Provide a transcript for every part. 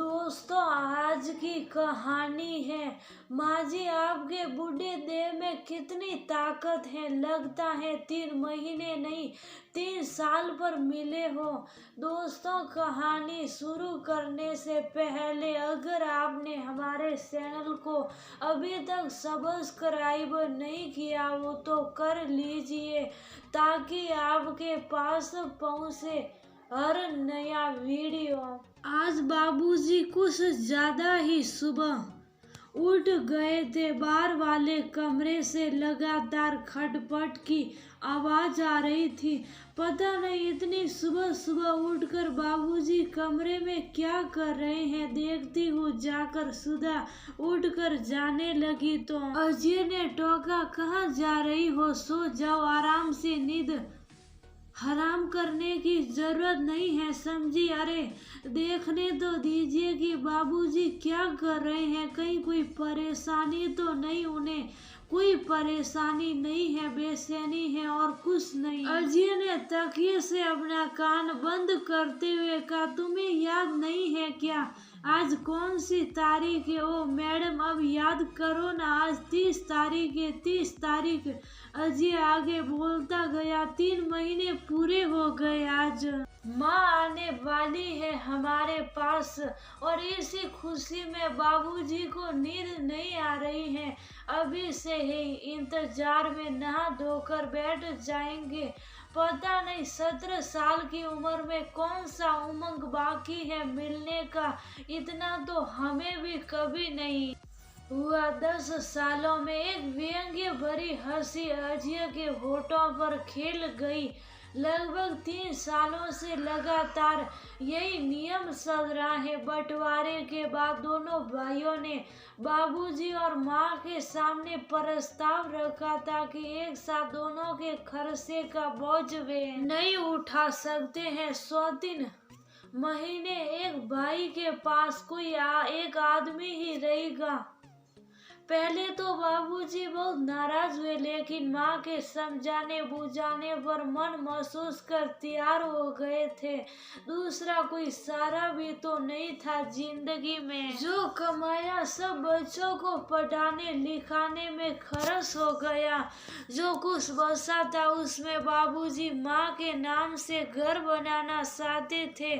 दोस्तों, आज की कहानी है माँ जी आपके बूढ़े देह में कितनी ताकत है। लगता है 3 महीने नहीं 3 साल पर मिले हो। दोस्तों, कहानी शुरू करने से पहले अगर आपने हमारे चैनल को अभी तक सब्सक्राइब नहीं किया हो तो कर लीजिए ताकि आपके पास पहुँचे हर नया वीडियो। आज बाबूजी कुछ ज्यादा ही सुबह उठ गए थे। बाहर वाले कमरे से लगातार खटपट की आवाज आ रही थी। पता नहीं इतनी सुबह सुबह उठकर बाबूजी कमरे में क्या कर रहे हैं। देखती हूँ जाकर सुधा उठकर जाने लगी तो अजय ने टोका, कहाँ जा रही हो? सो जाओ, आराम से, नींद हराम करने की जरूरत नहीं है, समझी? अरे देखने तो दीजिए कि बाबूजी क्या कर रहे हैं। कहीं कोई परेशानी तो नहीं? उन्हें कोई परेशानी नहीं है, बेचैनी है और कुछ नहीं। अजय ने तकिए से अपना कान बंद करते हुए कहा, तुम्हें याद नहीं है क्या आज कौन सी तारीख है? ओ मैडम, अब याद करो ना, आज 30 तारीख है, 30 तारीख। अजय आगे बोलता गया, 3 महीने पूरे हो गए। आज माँ आने वाली है हमारे पास और इसी खुशी में बाबूजी को नींद नहीं आ रही है। अभी से ही इंतजार में नहा धोकर बैठ जाएंगे। पता नहीं 17 साल की उम्र में कौन सा उमंग बाकी है मिलने का, इतना तो हमें भी कभी नहीं हुआ। 10 सालों में एक व्यंग्य भरी हंसी अजय के होठों पर खेल गई। लगभग 3 सालों से लगातार यही नियम चल रहा है। बंटवारे के बाद दोनों भाइयों ने बाबूजी और माँ के सामने प्रस्ताव रखा था कि एक साथ दोनों के खर्चे का बोझ वे नहीं उठा सकते हैं। 103 महीने एक भाई के पास कोई एक आदमी ही रहेगा। पहले तो बाबूजी बहुत नाराज हुए, लेकिन माँ के समझाने बुझाने पर मन महसूस कर तैयार हो गए थे। दूसरा कोई सहारा भी तो नहीं था जिंदगी में। जो कमाया सब बच्चों को पढ़ाने लिखाने में खर्च हो गया। जो कुछ बचा था उसमें बाबूजी माँ के नाम से घर बनाना चाहते थे,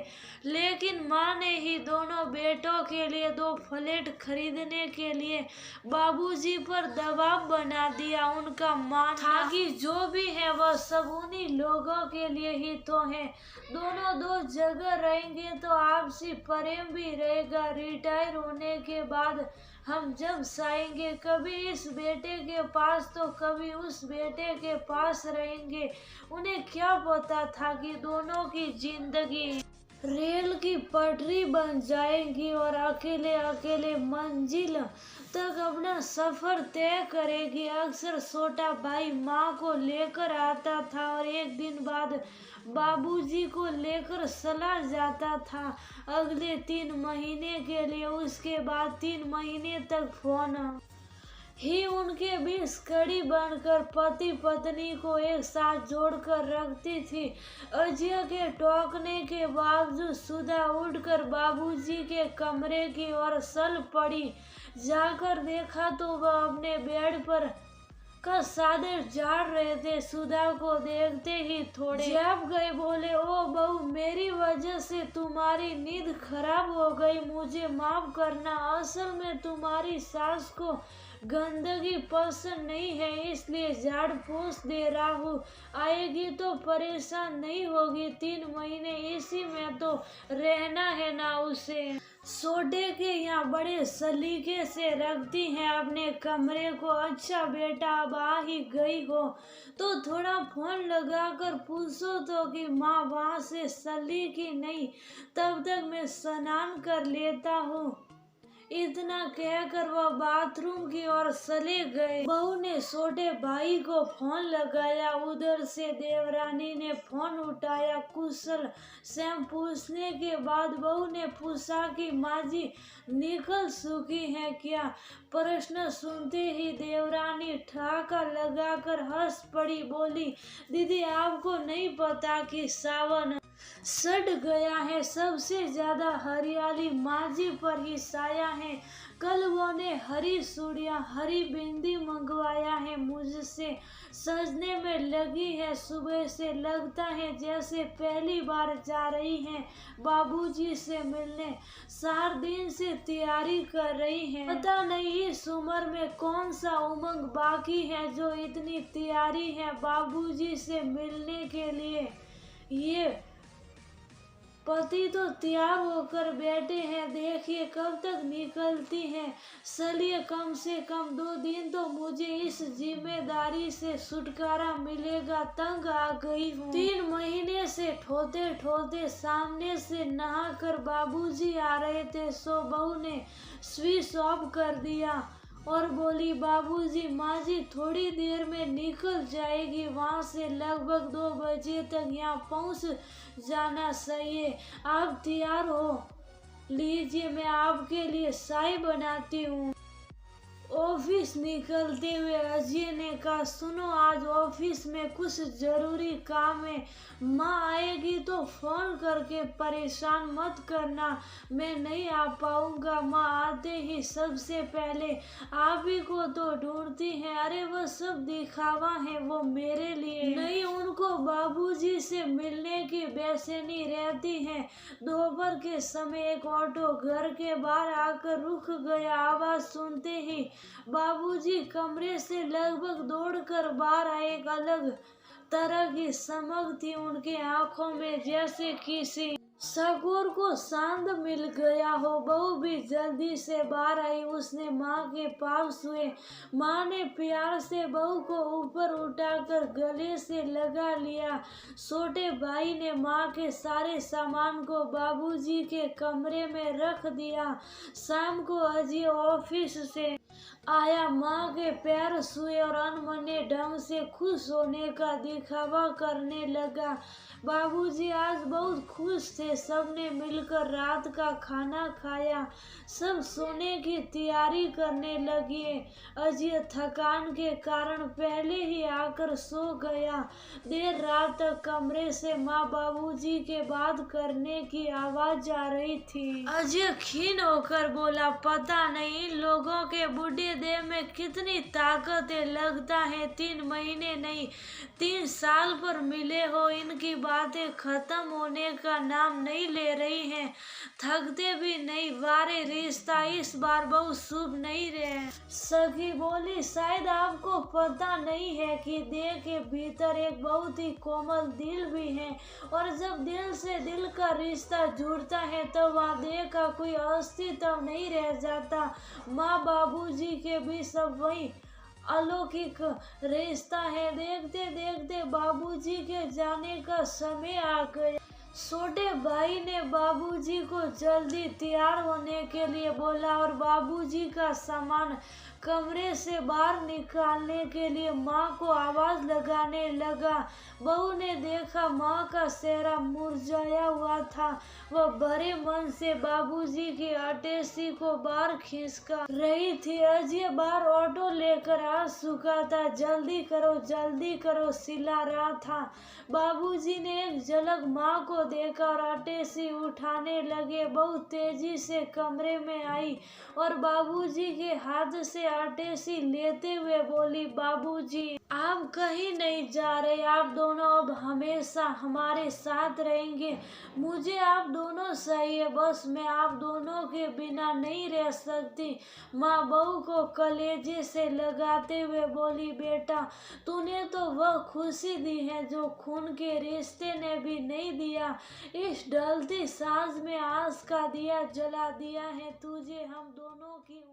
लेकिन माँ ने ही दोनों बेटों के लिए 2 फ्लैट खरीदने के लिए बाबूजी पर दबाव बना दिया। उनका मानना था कि जो भी है वह सब उन्हीं लोगों के लिए ही तो है। दोनों 2 जगह रहेंगे तो आपसी प्रेम भी रहेगा। रिटायर होने के बाद हम जब चाहेंगे कभी इस बेटे के पास तो कभी उस बेटे के पास रहेंगे। उन्हें क्या पता था कि दोनों की जिंदगी रेल की पटरी बन जाएगी और अकेले अकेले मंजिल तक अपना सफर तय करेगी। अक्सर छोटा भाई माँ को लेकर आता था और एक दिन बाद बाबूजी को लेकर चला जाता था अगले 3 महीने के लिए। उसके बाद 3 महीने तक फोन ही उनके बीच कड़ी बनकर पति पत्नी को एक साथ जोड़कर रखती थी। अजय के टोकने के बावजूद सुधा उठकर बाबूजी के कमरे की ओर चल पड़ी। जाकर देखा तो वह अपने बेड पर का चादर झाड़ रहे थे। सुधा को देखते ही थोड़े झप गए, बोले, ओ बहू, मेरी वजह से तुम्हारी नींद खराब हो गई, मुझे माफ करना। असल में तुम्हारी सास को गंदगी पसंद नहीं है, इसलिए झाड़ फूस दे रहा हूँ। आएगी तो परेशान नहीं होगी। 3 महीने इसी में तो रहना है ना उसे। सोडे के यहाँ बड़े सलीके से रखती हैं अपने कमरे को। अच्छा बेटा, अब आ ही गई हो तो थोड़ा फोन लगाकर पूछो तो कि माँ वहाँ से सलीकी नहीं, तब तक मैं स्नान कर लेता हूँ। इतना कहकर वह बाथरूम की ओर चले गए। बहू ने छोटे भाई को फोन लगाया। उधर से देवरानी ने फोन उठाया। कुशल से पूछने के बाद बहू ने पूछा कि माँ जी निकल चुकी हैं क्या? प्रश्न सुनते ही देवरानी ठहाका लगाकर हंस पड़ी। बोली, दीदी आपको नहीं पता कि सावन सड़ गया है। सबसे ज्यादा हरियाली माजी पर ही साया है। कल वो ने हरी चूड़ियाँ हरी बिंदी मंगवाया है मुझसे, सजने में लगी है सुबह से। लगता है जैसे पहली बार जा रही है बाबूजी से मिलने। 4 दिन से तैयारी कर रही है। पता नहीं इस उम्र में कौन सा उमंग बाकी है जो इतनी तैयारी है बाबूजी से मिलने के लिए। ये पति तो तैयार होकर बैठे हैं, देखिए कब तक निकलती हैं। चलिए कम से कम 2 दिन तो मुझे इस जिम्मेदारी से छुटकारा मिलेगा। तंग आ गई हूँ। 3 महीने से ठोते ठोते सामने से नहाकर बाबूजी आ रहे थे, सो बहू ने स्विच ऑफ कर दिया और बोली, बाबूजी माँ जी थोड़ी देर में निकल जाएगी, वहाँ से लगभग 2 बजे तक यहाँ पहुँच जाना चाहिए। आप तैयार हो लीजिए, मैं आपके लिए चाय बनाती हूँ। ऑफिस निकलते हुए अजय ने कहा, सुनो आज ऑफिस में कुछ जरूरी काम है, माँ आएगी तो फोन करके परेशान मत करना, मैं नहीं आ पाऊंगा। माँ आते ही सबसे पहले आप ही को तो ढूंढती हैं। अरे वो सब दिखावा है, वो मेरे लिए नहीं, उनको बाबूजी से मिलने की बेचैनी रहती है। दोपहर के समय एक ऑटो घर के बाहर आकर रुक गया। आवाज सुनते ही बाबूजी कमरे से लगभग दौड़कर बाहर आए। एक अलग तरह की चमक थी उनके आंखों में, जैसे किसी शकूर को चांद मिल गया हो। बहू भी जल्दी से बाहर आई। उसने माँ के पास हुए। माँ ने प्यार से बहू को ऊपर उठाकर गले से लगा लिया। छोटे भाई ने माँ के सारे सामान को बाबूजी के कमरे में रख दिया। शाम को अजय ऑफिस से आया, माँ के पैर छुए और अनमने ढंग से खुश होने का दिखावा करने लगा। बाबूजी आज बहुत खुश थे। सबने मिलकर रात का खाना खाया। सब सोने की तैयारी करने लगे। अजय थकान के कारण पहले ही आकर सो गया। देर रात तक कमरे से माँ बाबूजी के बात करने की आवाज आ रही थी। अजय खीन होकर बोला, पता नहीं इन लोगों के बूढ़े देह में कितनी ताकत है। लगता है 3 महीने नहीं 3 साल पर मिले हो। इनकी बातें खत्म होने का नाम नहीं ले रही हैं, थकते भी नहीं। वारे रिश्ता इस बार बहुत शुभ नहीं रहे। सखी बोली, शायद आपको पता नहीं है कि देह के भीतर एक बहुत ही कोमल दिल भी है, और जब दिल से दिल का रिश्ता जुड़ता है तो वहाँ देह का कोई अस्तित्व नहीं रह जाता। माँ बाबूजी के भी सब वही अलौकिक रिश्ता है। देखते देखते बाबूजी के जाने का समय आ गया। छोटे भाई ने बाबूजी को जल्दी तैयार होने के लिए बोला और बाबूजी का सामान कमरे से बाहर निकालने के लिए माँ को आवाज लगाने लगा। बहू ने देखा माँ का चेहरा मुरझाया हुआ था। वह भरे मन से बाबूजी की अटेसी को बाहर खींचकर रही थी। अजय बाहर ऑटो लेकर आ चुका था। जल्दी करो चिल्ला रहा था। बाबूजी ने एक झलक माँ को देखा और अटेसी उठाने लगे। बहुत तेजी से कमरे में आई और बाबूजी के हाथ से अटेसी लेते हुए बोली, बाबूजी आप कहीं नहीं जा रहे, आप दोनों अब हमेशा हमारे साथ रहेंगे। मुझे आप दोनों चाहिए, बस मैं आप दोनों के बिना नहीं रह सकती। माँ बहू को कलेजे से लगाते हुए बोली, बेटा तूने तो वह खुशी दी है जो खून के रिश्ते ने भी नहीं दिया। इस ढलती सांझ में आस का दिया जला दिया है तुझे हम दोनों की।